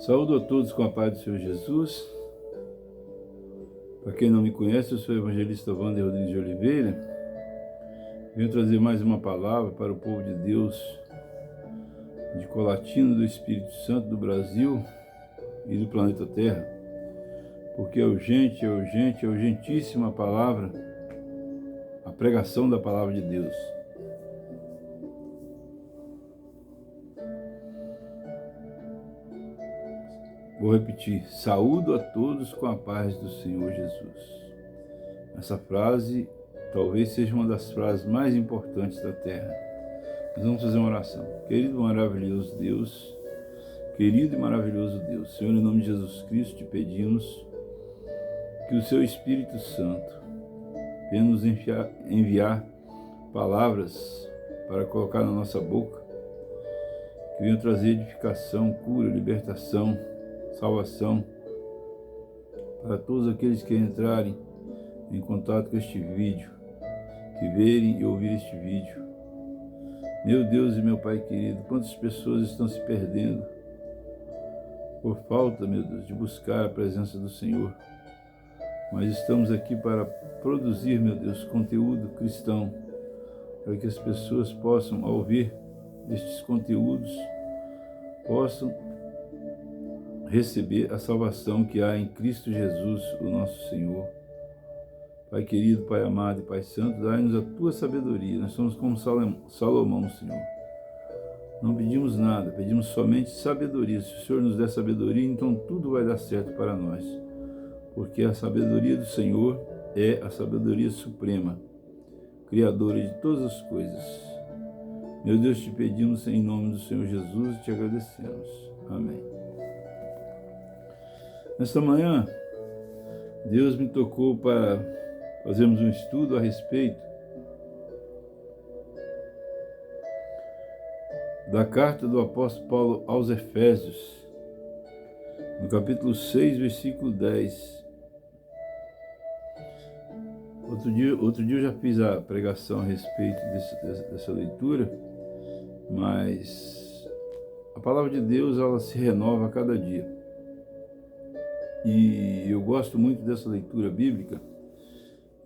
Saúdo a todos com a paz do Senhor Jesus. Para quem não me conhece, eu sou o evangelista Wander Rodrigues de Oliveira. Venho trazer mais uma palavra para o povo de Deus de Colatina, do Espírito Santo do Brasil e do planeta Terra, porque é urgentíssima a palavra, a pregação da palavra de Deus. Vou repetir: saúdo a todos com a paz do Senhor Jesus. Essa frase talvez seja uma das frases mais importantes da terra. Nós vamos fazer uma oração. Querido e maravilhoso Deus, Senhor, em nome de Jesus Cristo, te pedimos que o seu Espírito Santo venha nos enviar palavras para colocar na nossa boca, que venham trazer edificação, cura, libertação, salvação para todos aqueles que entrarem em contato com este vídeo, que verem e ouvirem este vídeo. Meu Deus e meu Pai querido, quantas pessoas estão se perdendo por falta, meu Deus, de buscar a presença do Senhor. Mas estamos aqui para produzir, meu Deus, conteúdo cristão, para que as pessoas possam, ao ouvir estes conteúdos, possam receber a salvação que há em Cristo Jesus, o nosso Senhor. Pai querido, Pai amado e Pai santo, dai-nos a tua sabedoria. Nós somos como Salomão, Senhor. Não pedimos nada, pedimos somente sabedoria. Se o Senhor nos der sabedoria, então tudo vai dar certo para nós. Porque a sabedoria do Senhor é a sabedoria suprema, criadora de todas as coisas. Meu Deus, te pedimos em nome do Senhor Jesus e te agradecemos. Amém. Nesta manhã, Deus me tocou para fazermos um estudo a respeito da carta do apóstolo Paulo aos Efésios, no capítulo 6, versículo 10. Outro dia eu já fiz a pregação a respeito dessa leitura, mas a palavra de Deus, ela se renova a cada dia. E eu gosto muito dessa leitura bíblica,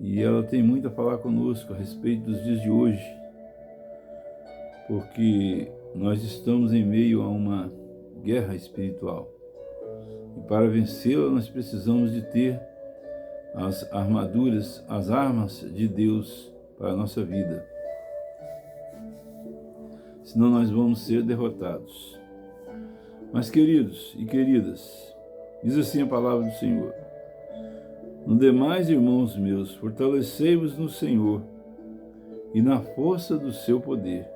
e ela tem muito a falar conosco a respeito dos dias de hoje, porque nós estamos em meio a uma guerra espiritual, e para vencê-la nós precisamos de ter as armaduras, as armas de Deus para a nossa vida, senão nós vamos ser derrotados. Mas queridos e queridas, diz assim a palavra do Senhor: no demais, irmãos meus, fortalecei-vos no Senhor e na força do seu poder.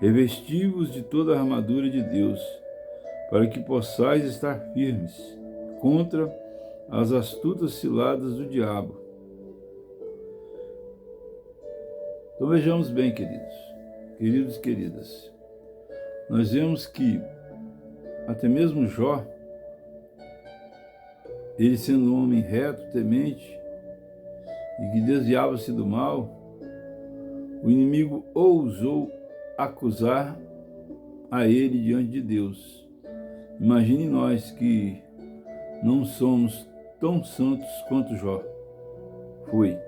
Revesti-vos de toda a armadura de Deus, para que possais estar firmes contra as astutas ciladas do diabo. Então vejamos bem, queridos e queridas. Nós vemos que até mesmo Jó, ele sendo um homem reto, temente, e que desviava-se do mal, o inimigo ousou acusar a ele diante de Deus. Imagine nós que não somos tão santos quanto Jó foi.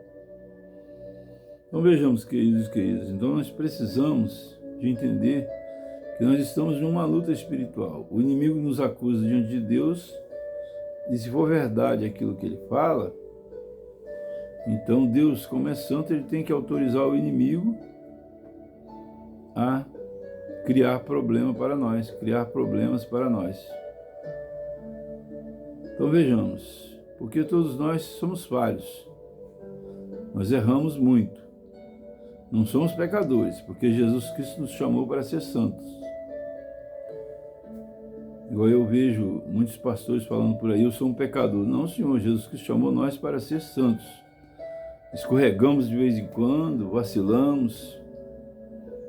Então vejamos, queridos e queridas, então nós precisamos de entender que nós estamos numa luta espiritual. O inimigo nos acusa diante de Deus, e se for verdade aquilo que ele fala, então Deus, como é santo, ele tem que autorizar o inimigo a criar problemas para nós. Então vejamos, porque todos nós somos falhos, nós erramos muito, não somos pecadores, porque Jesus Cristo nos chamou para ser santos. Igual eu vejo muitos pastores falando por aí: eu sou um pecador. Não, Senhor, Jesus Cristo chamou nós para ser santos. Escorregamos de vez em quando, vacilamos,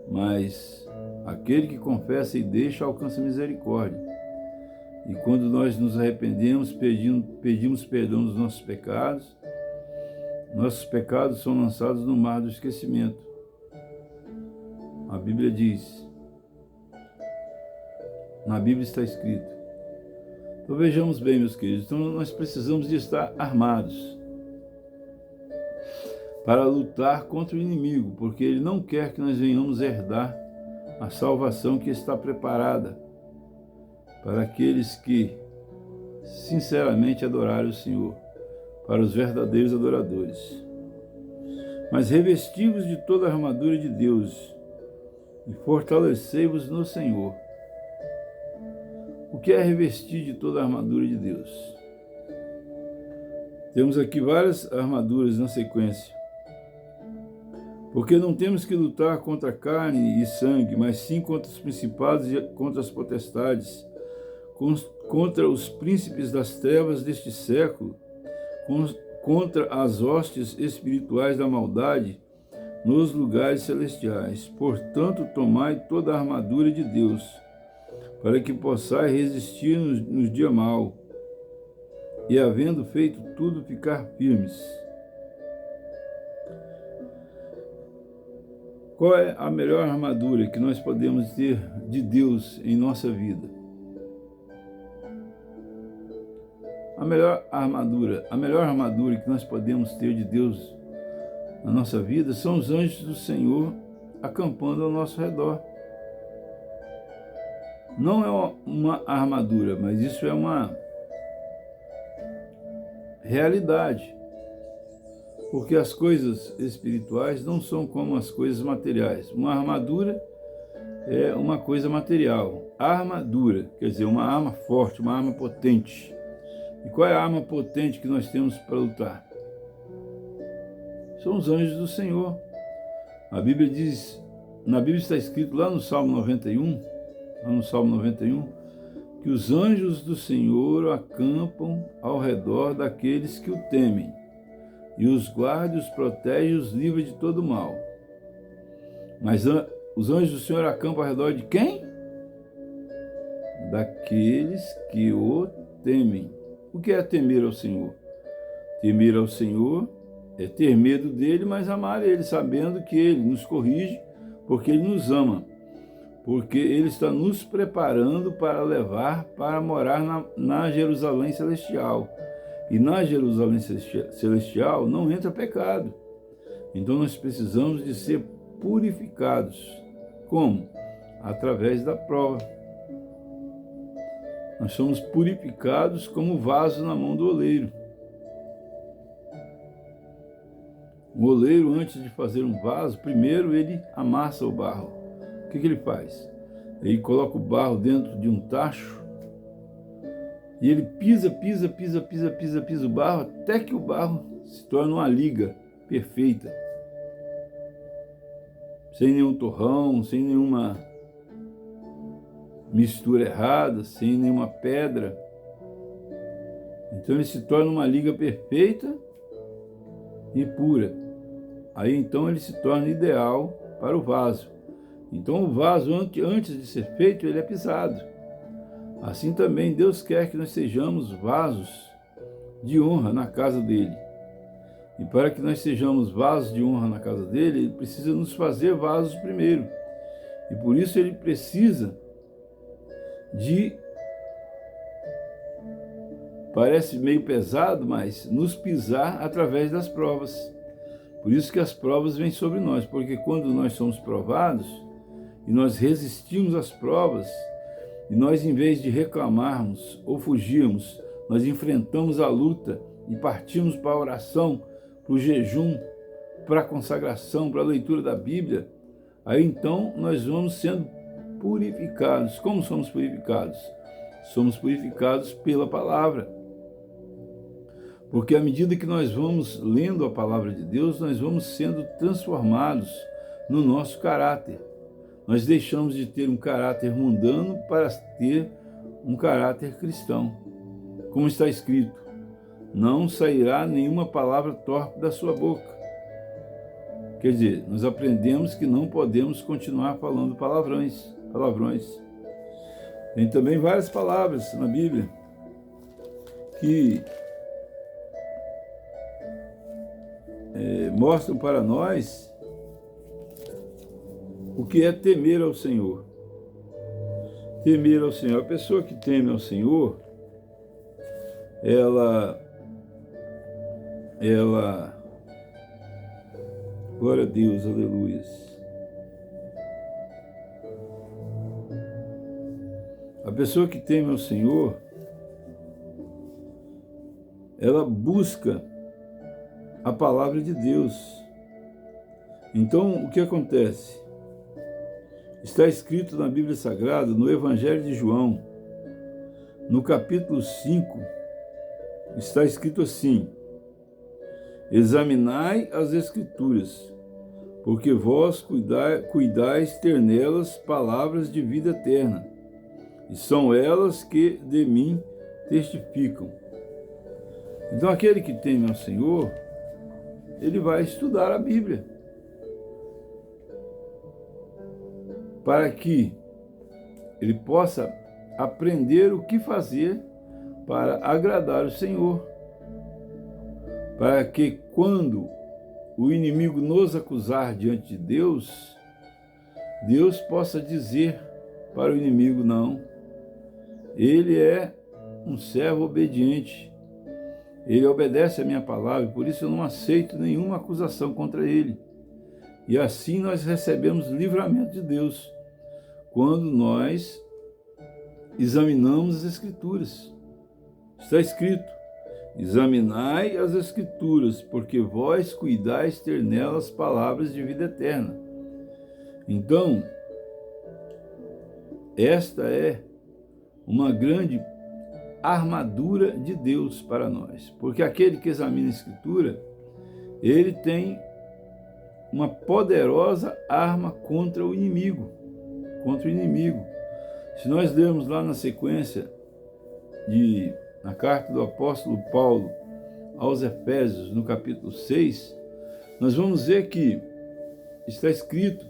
mas aquele que confessa e deixa alcança misericórdia. E quando nós nos arrependemos, pedimos perdão dos nossos pecados são lançados no mar do esquecimento. A Bíblia diz: Na Bíblia está escrito Então vejamos bem, meus queridos, então nós precisamos de estar armados para lutar contra o inimigo, porque ele não quer que nós venhamos herdar a salvação que está preparada para aqueles que sinceramente adorarem o Senhor, para os verdadeiros adoradores. Mas revesti-vos de toda a armadura de Deus e fortalecei-vos no Senhor. O que é revestir de toda a armadura de Deus? Temos aqui várias armaduras na sequência. Porque não temos que lutar contra carne e sangue, mas sim contra os principados e contra as potestades, contra os príncipes das trevas deste século, contra as hostes espirituais da maldade nos lugares celestiais. Portanto, tomai toda a armadura de Deus, para que possais resistir no dia mau, e havendo feito tudo, ficar firmes. Qual é a melhor armadura que nós podemos ter de Deus em nossa vida? A melhor armadura que nós podemos ter de Deus na nossa vida são os anjos do Senhor acampando ao nosso redor. Não é uma armadura, mas isso é uma realidade. Porque as coisas espirituais não são como as coisas materiais. Uma armadura é uma coisa material. Armadura, quer dizer, uma arma forte, uma arma potente. E qual é a arma potente que nós temos para lutar? São os anjos do Senhor. A Bíblia diz, na Bíblia está escrito lá no Salmo 91, que os anjos do Senhor acampam ao redor daqueles que o temem, e os guarda, os protege, os livra de todo mal. Mas os anjos do Senhor acampam ao redor de quem? Daqueles que o temem. O que é temer ao Senhor? Temer ao Senhor é ter medo dele, mas amar ele, sabendo que ele nos corrige, porque ele nos ama. Porque ele está nos preparando para morar na Jerusalém Celestial. E na Jerusalém Celestial não entra pecado. Então nós precisamos de ser purificados. Como? Através da prova. Nós somos purificados como vaso na mão do oleiro. O oleiro, antes de fazer um vaso, primeiro ele amassa o barro. O que ele faz? Ele coloca o barro dentro de um tacho e ele pisa o barro até que o barro se torne uma liga perfeita. Sem nenhum torrão, sem nenhuma mistura errada, sem nenhuma pedra. Então ele se torna uma liga perfeita e pura. Aí então ele se torna ideal para o vaso. Então o vaso, antes de ser feito, ele é pisado. Assim também Deus quer que nós sejamos vasos de honra na casa dele. E para que nós sejamos vasos de honra na casa dele, ele precisa nos fazer vasos primeiro. E por isso ele precisa parece meio pesado, mas nos pisar através das provas. Por isso que as provas vêm sobre nós, porque quando nós somos provados e nós resistimos às provas, e nós, em vez de reclamarmos ou fugirmos, nós enfrentamos a luta e partimos para a oração, para o jejum, para a consagração, para a leitura da Bíblia, aí então nós vamos sendo purificados. Como somos purificados? Somos purificados pela palavra. Porque à medida que nós vamos lendo a palavra de Deus, nós vamos sendo transformados no nosso caráter. Nós deixamos de ter um caráter mundano para ter um caráter cristão. Como está escrito, não sairá nenhuma palavra torpe da sua boca. Quer dizer, nós aprendemos que não podemos continuar falando palavrões. Tem também várias palavras na Bíblia que mostram para nós o que é temer ao Senhor. Temer ao Senhor. A pessoa que teme ao Senhor, ela, glória a Deus, aleluia. A pessoa que teme ao Senhor, ela busca a palavra de Deus. Então, o que acontece? Está escrito na Bíblia Sagrada, no Evangelho de João, no capítulo 5, está escrito assim: examinai as Escrituras, porque vós cuidais ter nelas palavras de vida eterna, e são elas que de mim testificam. Então, aquele que teme ao Senhor, ele vai estudar a Bíblia, para que ele possa aprender o que fazer para agradar o Senhor, para que quando o inimigo nos acusar diante de Deus, Deus possa dizer para o inimigo: não, ele é um servo obediente, ele obedece a minha palavra, por isso eu não aceito nenhuma acusação contra ele. E assim nós recebemos livramento de Deus, quando nós examinamos as Escrituras. Está escrito: examinai as Escrituras, porque vós cuidais ter nelas palavras de vida eterna. Então, esta é uma grande armadura de Deus para nós, porque aquele que examina a Escritura, ele tem uma poderosa arma contra o inimigo, Se nós lermos lá na sequência na carta do apóstolo Paulo aos Efésios, no capítulo 6, nós vamos ver que está escrito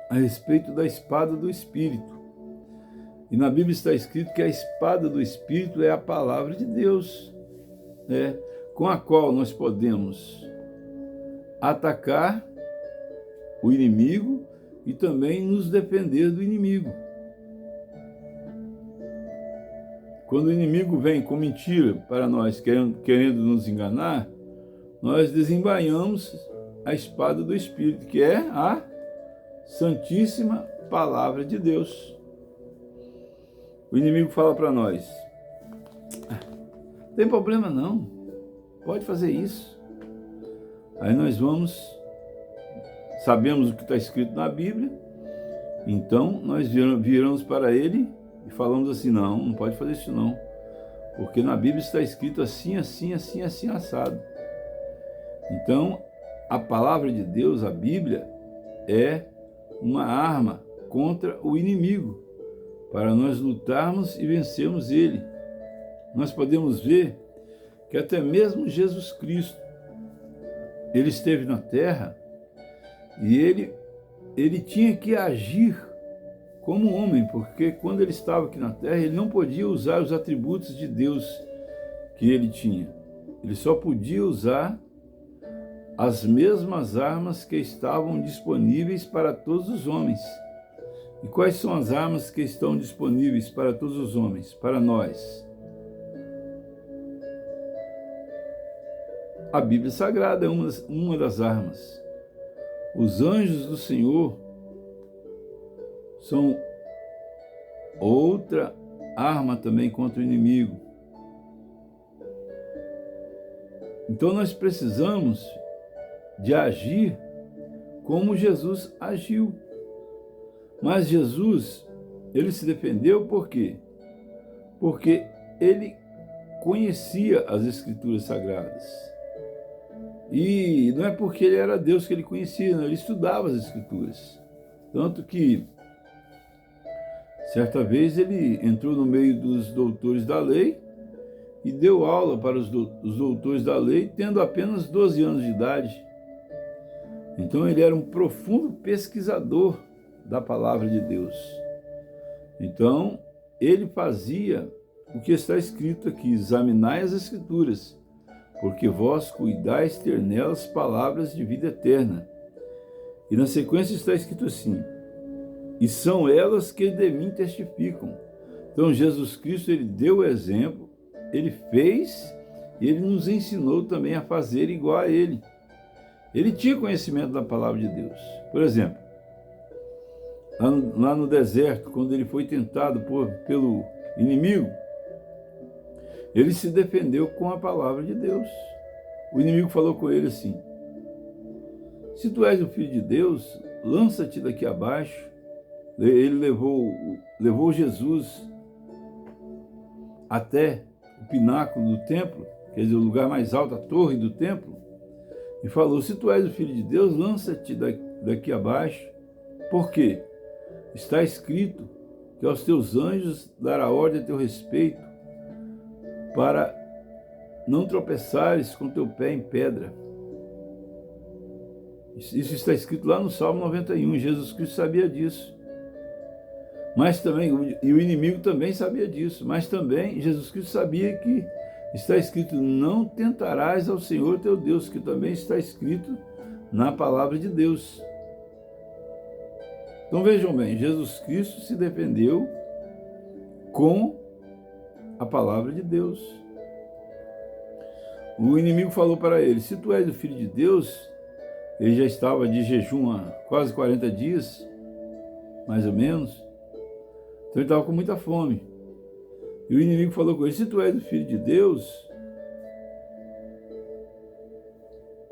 a respeito da espada do Espírito. E na Bíblia está escrito que a espada do Espírito é a palavra de Deus, com a qual nós podemos atacar o inimigo e também nos defender do inimigo. Quando o inimigo vem com mentira para nós, querendo nos enganar, nós desembainhamos a espada do Espírito, que é a Santíssima Palavra de Deus. O inimigo fala para nós: não tem problema não, pode fazer isso. Aí nós sabemos o que está escrito na Bíblia, então nós viramos para ele e falamos assim: não pode fazer isso não, porque na Bíblia está escrito assim, assim, assim, assim, assado. Então, a palavra de Deus, a Bíblia, é uma arma contra o inimigo, para nós lutarmos e vencermos ele. Nós podemos ver que até mesmo Jesus Cristo, ele esteve na terra e ele tinha que agir como homem, porque quando ele estava aqui na terra, ele não podia usar os atributos de Deus que ele tinha. Ele só podia usar as mesmas armas que estavam disponíveis para todos os homens. E quais são as armas que estão disponíveis para todos os homens, para nós? A Bíblia Sagrada é uma das armas. Os anjos do Senhor são outra arma também contra o inimigo. Então nós precisamos de agir como Jesus agiu. Mas Jesus, ele se defendeu por quê? Porque ele conhecia as Escrituras Sagradas. E não é porque ele era Deus que ele conhecia, não, ele estudava as Escrituras. Tanto que, certa vez, ele entrou no meio dos doutores da lei e deu aula para os doutores da lei, tendo apenas 12 anos de idade. Então ele era um profundo pesquisador da palavra de Deus. Então ele fazia o que está escrito aqui: examinai as Escrituras, porque vós cuidais ter nelas palavras de vida eterna. E na sequência está escrito assim: e são elas que de mim testificam. Então Jesus Cristo, ele deu o exemplo ele fez e ele nos ensinou também a fazer igual a ele. Ele tinha conhecimento da palavra de Deus. Por exemplo, lá no deserto, quando ele foi tentado pelo inimigo, ele se defendeu com a palavra de Deus. O inimigo falou com ele assim: se tu és o filho de Deus, lança-te daqui abaixo. Ele levou Jesus até o pináculo do templo, quer dizer, o lugar mais alto, a torre do templo, e falou: se tu és o filho de Deus, lança-te daqui abaixo. Por quê? Está escrito que aos teus anjos dará ordem a teu respeito, para não tropeçares com teu pé em pedra. Isso está escrito lá no Salmo 91, Jesus Cristo sabia disso. Mas também, e o inimigo também sabia disso, mas também Jesus Cristo sabia que está escrito: não tentarás ao Senhor teu Deus, que também está escrito na palavra de Deus. Então vejam bem, Jesus Cristo se defendeu com a palavra de Deus. O inimigo falou para ele: se tu és o filho de Deus, ele já estava de jejum há quase 40 dias, mais ou menos, então ele estava com muita fome. E o inimigo falou com ele: se tu és o filho de Deus,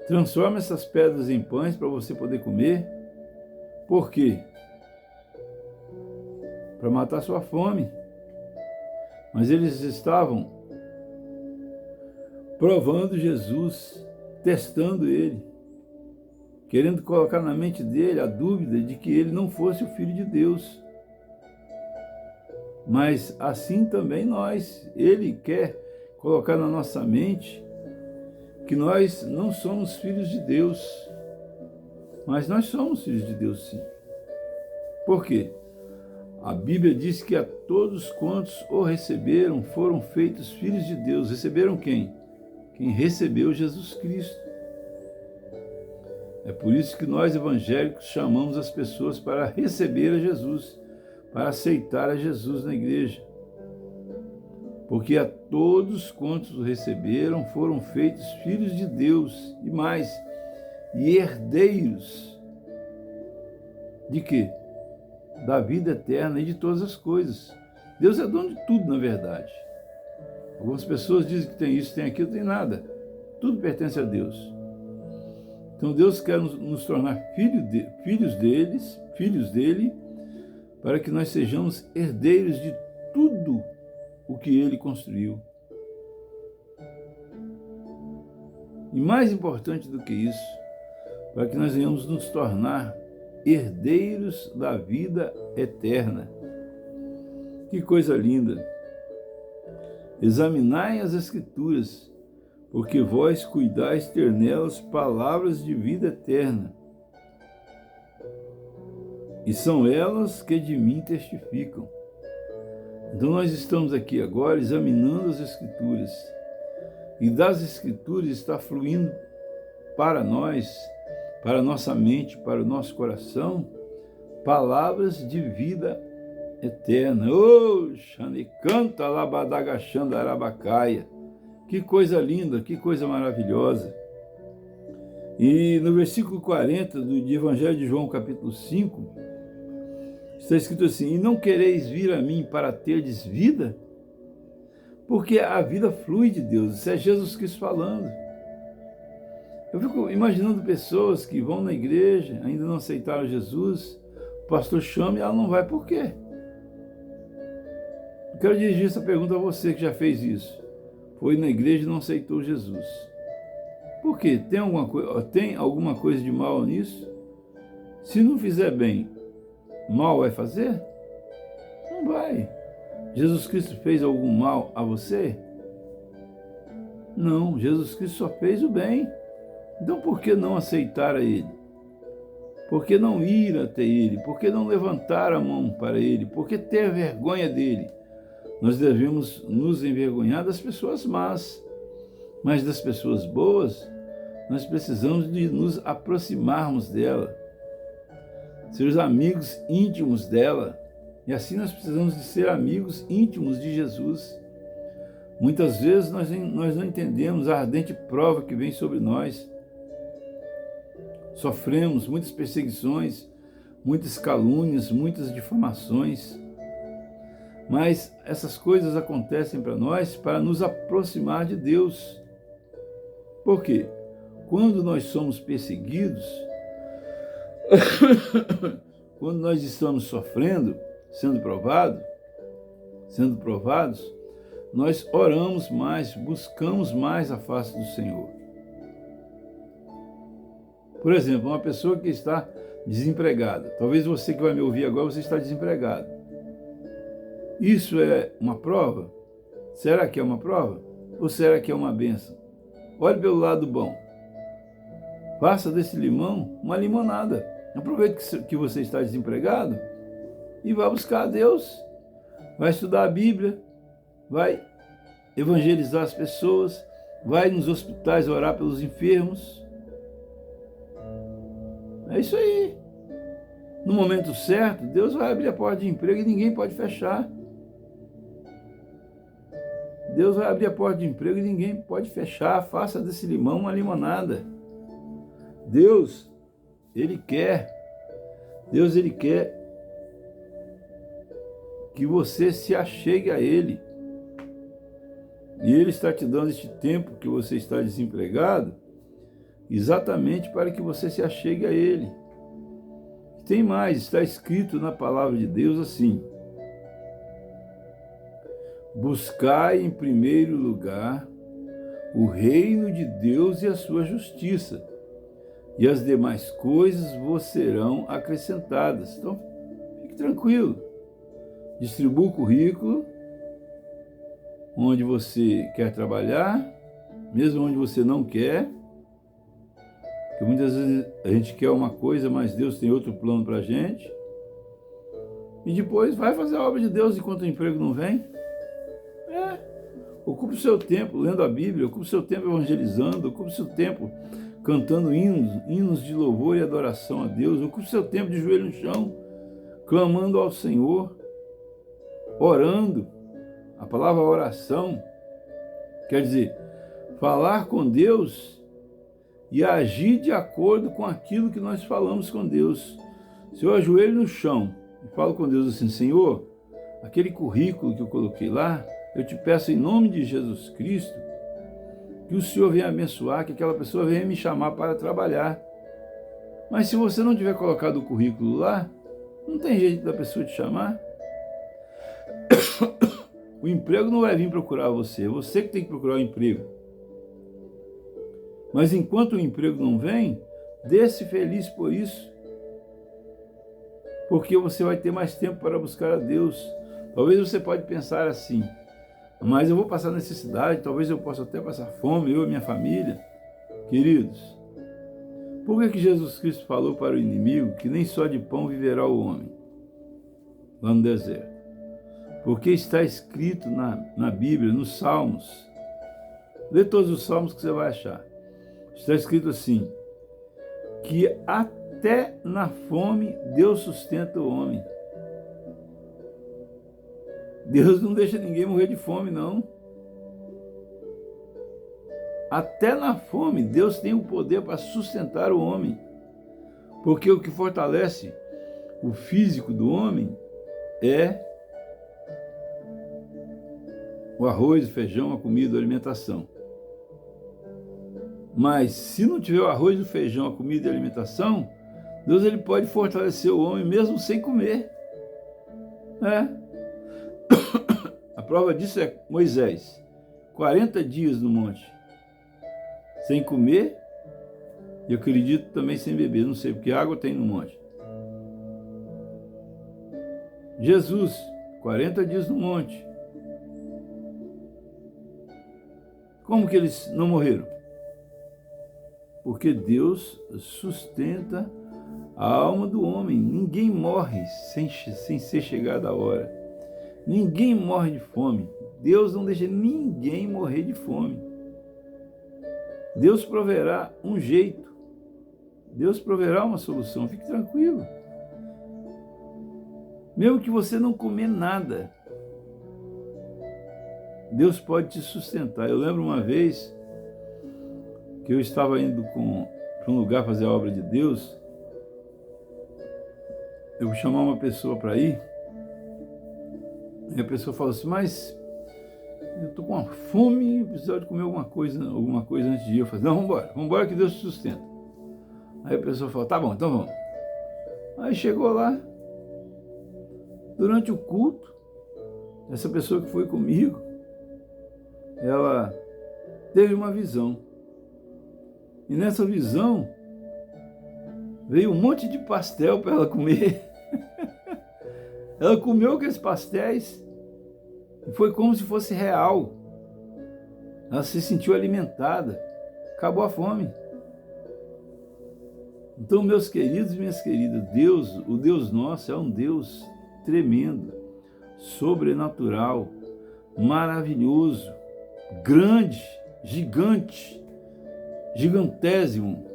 transforma essas pedras em pães para você poder comer. Por quê? Para matar sua fome. Mas eles estavam provando Jesus, testando ele, querendo colocar na mente dele a dúvida de que ele não fosse o Filho de Deus. Mas assim também nós, ele quer colocar na nossa mente que nós não somos filhos de Deus, mas nós somos filhos de Deus sim. Por quê? A Bíblia diz que a todos quantos o receberam foram feitos filhos de Deus. Receberam quem? Quem recebeu Jesus Cristo. É por isso que nós evangélicos chamamos as pessoas para receber a Jesus, para aceitar a Jesus na igreja. Porque a todos quantos o receberam foram feitos filhos de Deus, e mais, e herdeiros de quê? Da vida eterna e de todas as coisas. Deus é dono de tudo, na verdade. Algumas pessoas dizem que tem isso, tem aquilo, tem nada. Tudo pertence a Deus. Então Deus quer nos tornar filhos dele, para que nós sejamos herdeiros de tudo o que ele construiu. E mais importante do que isso, para que nós venhamos nos tornar herdeiros da vida eterna. Que coisa linda! Examinai as Escrituras, porque vós cuidais ter nelas palavras de vida eterna, e são elas que de mim testificam. Então nós estamos aqui agora examinando as Escrituras, e das Escrituras está fluindo para nós, para a nossa mente, para o nosso coração, palavras de vida eterna. Oh, Xanicanta Labadagachanda Arabacaia. Que coisa linda, que coisa maravilhosa. E no versículo 40 do Evangelho de João, capítulo 5, está escrito assim: e não quereis vir a mim para terdes vida? Porque a vida flui de Deus. Isso é Jesus Cristo falando. Eu fico imaginando pessoas que vão na igreja, ainda não aceitaram Jesus, o pastor chama e ela não vai. Por quê? Eu quero dirigir essa pergunta a você que já fez isso. Foi na igreja e não aceitou Jesus. Por quê? Tem alguma coisa de mal nisso? Se não fizer bem, mal vai fazer? Não vai. Jesus Cristo fez algum mal a você? Não, Jesus Cristo só fez o bem. Então por que não aceitar a Ele? Por que não ir até Ele? Por que não levantar a mão para Ele? Por que ter vergonha dEle? Nós devemos nos envergonhar das pessoas más, mas das pessoas boas, nós precisamos de nos aproximarmos dela, ser os amigos íntimos dela, e assim nós precisamos de ser amigos íntimos de Jesus. Muitas vezes nós não entendemos a ardente prova que vem sobre nós. Sofremos muitas perseguições, muitas calúnias, muitas difamações. Mas essas coisas acontecem para nós para nos aproximar de Deus. Por quê? Quando nós somos perseguidos, quando nós estamos sofrendo, sendo provados, nós oramos mais, buscamos mais a face do Senhor. Por exemplo, uma pessoa que está desempregada. Talvez você que vai me ouvir agora, você está desempregado. Isso é uma prova? Será que é uma prova? Ou será que é uma bênção? Olhe pelo lado bom. Faça desse limão uma limonada. Aproveite que você está desempregado e vá buscar a Deus. Vai estudar a Bíblia, vai evangelizar as pessoas, vai nos hospitais orar pelos enfermos. É isso aí. No momento certo, Deus vai abrir a porta de emprego e ninguém pode fechar. Deus vai abrir a porta de emprego e ninguém pode fechar. Faça desse limão uma limonada. Deus, Ele quer que você se achegue a Ele. E Ele está te dando este tempo que você está desempregado, exatamente para que você se achegue a Ele. Tem mais, está escrito na palavra de Deus assim: buscai em primeiro lugar o reino de Deus e a sua justiça, e as demais coisas vos serão acrescentadas. Então, fique tranquilo. Distribua o currículo onde você quer trabalhar, mesmo onde você não quer. Porque muitas vezes a gente quer uma coisa, mas Deus tem outro plano para a gente. E depois vai fazer a obra de Deus enquanto o emprego não vem. Ocupe o seu tempo lendo a Bíblia, ocupe o seu tempo evangelizando, ocupe o seu tempo cantando hinos de louvor e adoração a Deus, ocupe o seu tempo de joelho no chão, clamando ao Senhor, orando. A palavra oração quer dizer falar com Deus e agir de acordo com aquilo que nós falamos com Deus. Se eu ajoelho no chão e falo com Deus assim: Senhor, aquele currículo que eu coloquei lá, eu te peço em nome de Jesus Cristo que o Senhor venha abençoar, que aquela pessoa venha me chamar para trabalhar. Mas se você não tiver colocado o currículo lá, não tem jeito da pessoa te chamar. O emprego não vai vir procurar você, é você que tem que procurar o emprego. Mas enquanto o emprego não vem, dê-se feliz por isso, porque você vai ter mais tempo para buscar a Deus. Talvez você pode pensar assim: mas eu vou passar necessidade, talvez eu possa até passar fome, eu e minha família. Queridos, por que Jesus Cristo falou para o inimigo que nem só de pão viverá o homem lá no deserto? Porque está escrito na Bíblia, nos Salmos. Lê todos os Salmos que você vai achar. Está escrito assim: que até na fome Deus sustenta o homem. Deus não deixa ninguém morrer de fome, não. Até na fome, Deus tem o poder para sustentar o homem. Porque o que fortalece o físico do homem é o arroz, o feijão, a comida, a alimentação. Mas se não tiver o arroz, o feijão, a comida e a alimentação, Deus ele pode fortalecer o homem mesmo sem comer. A prova disso é Moisés, 40 dias no monte, sem comer, e eu acredito também sem beber, não sei, porque água tem no monte. Jesus, 40 dias no monte. Como que eles não morreram? Porque Deus sustenta a alma do homem. Ninguém morre sem ser chegada a hora. Ninguém morre de fome. Deus não deixa ninguém morrer de fome. Deus proverá um jeito. Deus proverá uma solução. Fique tranquilo. Mesmo que você não comer nada, Deus pode te sustentar. Eu lembro uma vez que eu estava indo para um lugar fazer a obra de Deus. Eu vou chamar uma pessoa para ir, e a pessoa falou assim, mas eu estou com uma fome, preciso de comer alguma coisa antes de ir. Eu falei, não, vamos embora que Deus te sustenta. Aí a pessoa falou, tá bom, então vamos. Aí chegou lá, durante o culto, essa pessoa que foi comigo, ela teve uma visão. E nessa visão, veio um monte de pastel para ela comer. Ela comeu aqueles pastéis e foi como se fosse real. Ela se sentiu alimentada, acabou a fome. Então, meus queridos e minhas queridas, Deus, o Deus nosso é um Deus tremendo, sobrenatural, maravilhoso, grande, gigante, gigantésimo.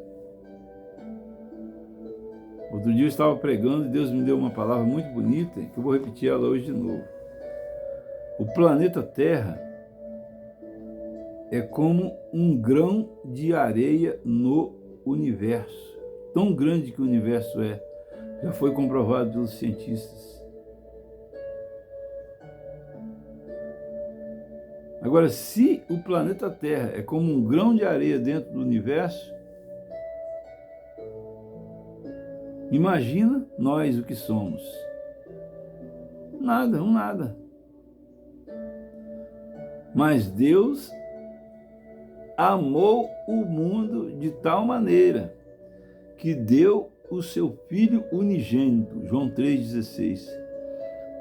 Outro dia eu estava pregando e Deus me deu uma palavra muito bonita, que eu vou repetir ela hoje de novo. O planeta Terra é como um grão de areia no universo. Tão grande que o universo é, já foi comprovado pelos cientistas. Agora, se o planeta Terra é como um grão de areia dentro do universo, imagina nós o que somos. Nada, um nada. Mas Deus amou o mundo de tal maneira que deu o seu Filho unigênito, João 3,16,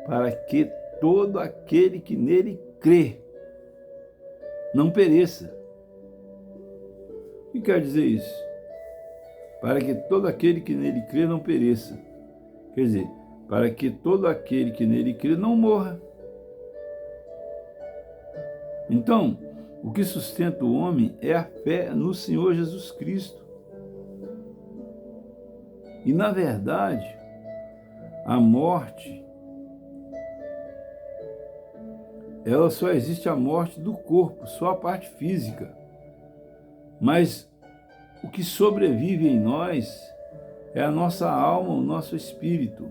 para que todo aquele que nele crê não pereça. O que quer dizer isso? Para que todo aquele que nele crê não pereça. Quer dizer, para que todo aquele que nele crê não morra. Então, o que sustenta o homem é a fé no Senhor Jesus Cristo. E, na verdade, a morte, ela só existe a morte do corpo, só a parte física. Mas o que sobrevive em nós é a nossa alma, o nosso espírito.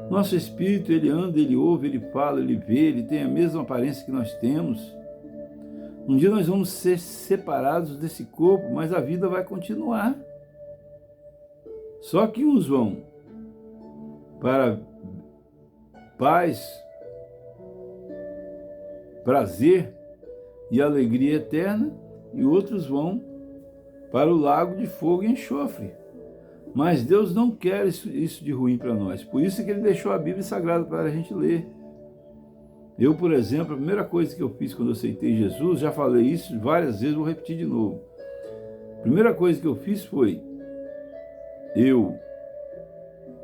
Nosso espírito, ele anda, ele ouve, ele fala, ele vê, ele tem a mesma aparência que nós temos. Um dia nós vamos ser separados desse corpo, mas a vida vai continuar. Só que uns vão para paz, prazer e alegria eterna, e outros vão para o lago de fogo e enxofre. Mas Deus não quer isso de ruim para nós. Por isso que Ele deixou a Bíblia Sagrada para a gente ler. Eu, por exemplo, a primeira coisa que eu fiz quando eu aceitei Jesus, já falei isso várias vezes, vou repetir de novo. A primeira coisa que eu fiz foi, eu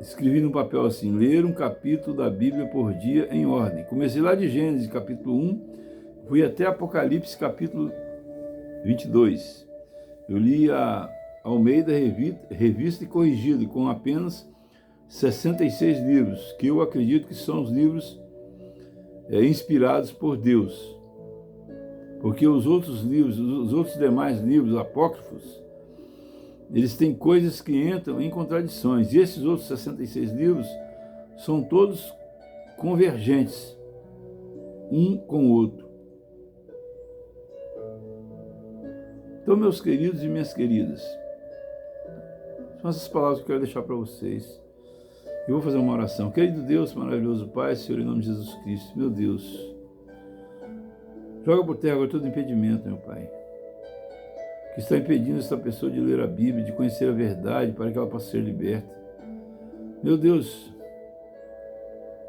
escrevi no papel assim, ler um capítulo da Bíblia por dia em ordem. Comecei lá de Gênesis, capítulo 1, fui até Apocalipse, capítulo 22. Eu li a Almeida Revista e Corrigida, com apenas 66 livros, que eu acredito que são os livros inspirados por Deus. Porque os outros livros, os outros demais livros apócrifos, eles têm coisas que entram em contradições. E esses outros 66 livros são todos convergentes, um com o outro. Então, meus queridos e minhas queridas, são essas palavras que eu quero deixar para vocês. Eu vou fazer uma oração. Querido Deus, maravilhoso Pai, Senhor, em nome de Jesus Cristo, meu Deus, joga por terra agora todo impedimento, meu Pai, que está impedindo essa pessoa de ler a Bíblia, de conhecer a verdade, para que ela possa ser liberta. Meu Deus,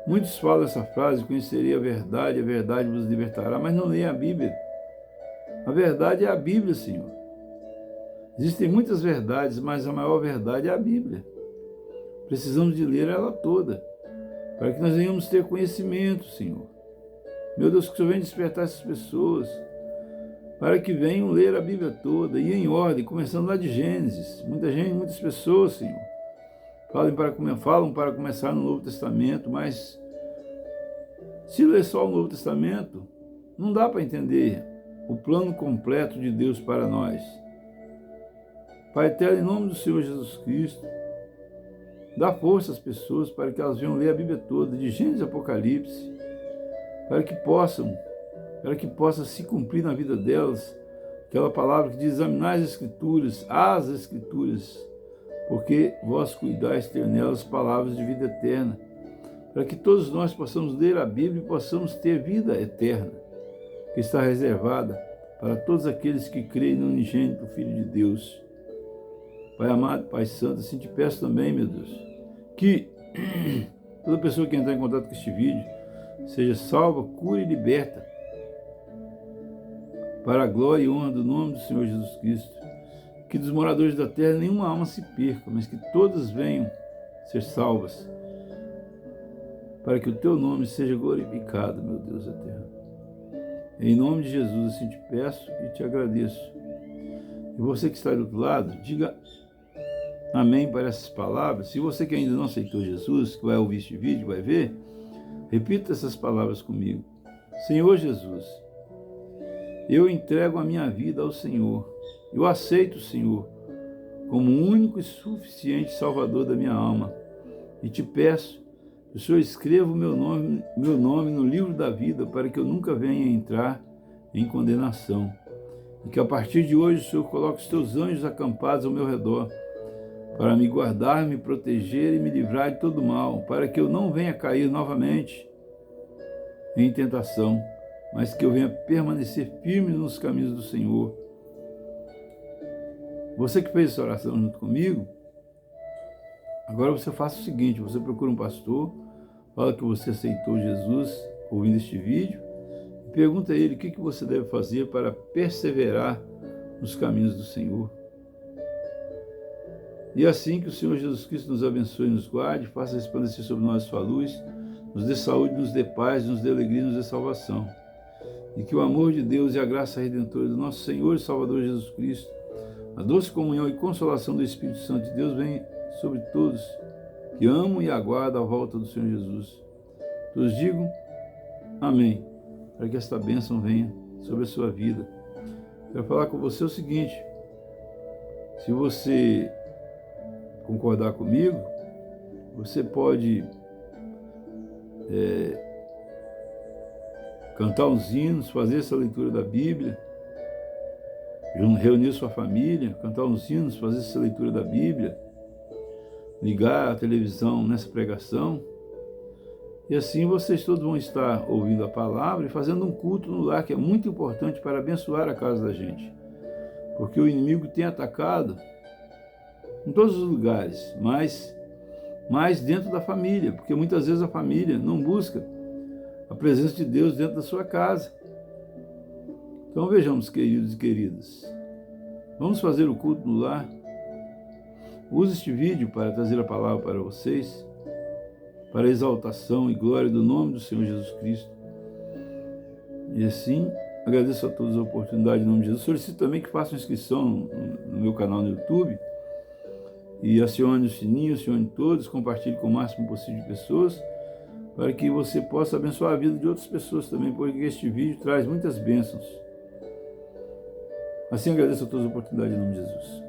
muitos falam essa frase, conhecerei a verdade vos libertará, mas não leem a Bíblia. A verdade é a Bíblia, Senhor. Existem muitas verdades, mas a maior verdade é a Bíblia. Precisamos de ler ela toda, para que nós venhamos ter conhecimento, Senhor. Meu Deus, que o Senhor venha despertar essas pessoas, para que venham ler a Bíblia toda, e em ordem, começando lá de Gênesis. Muitas pessoas, Senhor, falam para começar no Novo Testamento, mas se ler só o Novo Testamento, Não dá para entender o plano completo de Deus para nós. Pai eterno, em nome do Senhor Jesus Cristo, dá força às pessoas para que elas venham ler a Bíblia toda, de Gênesis a Apocalipse, para que possa se cumprir na vida delas aquela palavra que diz: examinai as Escrituras, porque vós cuidais ter nelas palavras de vida eterna, para que todos nós possamos ler a Bíblia e possamos ter vida eterna, que está reservada para todos aqueles que creem no unigênito Filho de Deus. Pai amado, Pai santo, assim te peço também, meu Deus, que toda pessoa que entrar em contato com este vídeo seja salva, cura e liberta, para a glória e honra do nome do Senhor Jesus Cristo. Que dos moradores da terra nenhuma alma se perca, mas que todas venham ser salvas, para que o teu nome seja glorificado, meu Deus eterno. Em nome de Jesus, assim te peço e te agradeço. E você que está do outro lado, diga amém para essas palavras. Se você que ainda não aceitou Jesus, que vai ouvir este vídeo, vai ver, repita essas palavras comigo. Senhor Jesus, eu entrego a minha vida ao Senhor. Eu aceito o Senhor como o único e suficiente Salvador da minha alma. E te peço que o Senhor escreva o meu nome no livro da vida, para que eu nunca venha entrar em condenação. E que a partir de hoje o Senhor coloque os teus anjos acampados ao meu redor, para me guardar, me proteger e me livrar de todo mal, para que eu não venha cair novamente em tentação, mas que eu venha permanecer firme nos caminhos do Senhor. Você que fez essa oração junto comigo, agora você faça o seguinte: você procura um pastor, fala que você aceitou Jesus ouvindo este vídeo, e pergunta a ele o que você deve fazer para perseverar nos caminhos do Senhor. E assim que o Senhor Jesus Cristo nos abençoe e nos guarde, faça resplandecer sobre nós sua luz, nos dê saúde, nos dê paz, nos dê alegria, nos dê salvação. E que o amor de Deus e a graça redentora do nosso Senhor e Salvador Jesus Cristo, a doce comunhão e consolação do Espírito Santo de Deus venha sobre todos que amam e aguardam a volta do Senhor Jesus. Todos digam amém, para que esta bênção venha sobre a sua vida. Quero falar com você o seguinte: se você concordar comigo, você pode cantar uns hinos, fazer essa leitura da Bíblia, reunir sua família, cantar uns hinos, fazer essa leitura da Bíblia, ligar a televisão nessa pregação, e assim vocês todos vão estar ouvindo a palavra e fazendo um culto no lar, que é muito importante para abençoar a casa da gente, porque o inimigo tem atacado em todos os lugares, mas mais dentro da família, porque muitas vezes a família não busca a presença de Deus dentro da sua casa. Então vejamos, queridos e queridas, vamos fazer o culto no lar. Use este vídeo para trazer a palavra para vocês, para a exaltação e glória do nome do Senhor Jesus Cristo. E assim, agradeço a todos a oportunidade em nome de Jesus. Solicito também que façam inscrição no meu canal no YouTube, e acione o sininho, acione todos, compartilhe com o máximo possível de pessoas, para que você possa abençoar a vida de outras pessoas também, porque este vídeo traz muitas bênçãos. Assim agradeço a todos a oportunidade em nome de Jesus.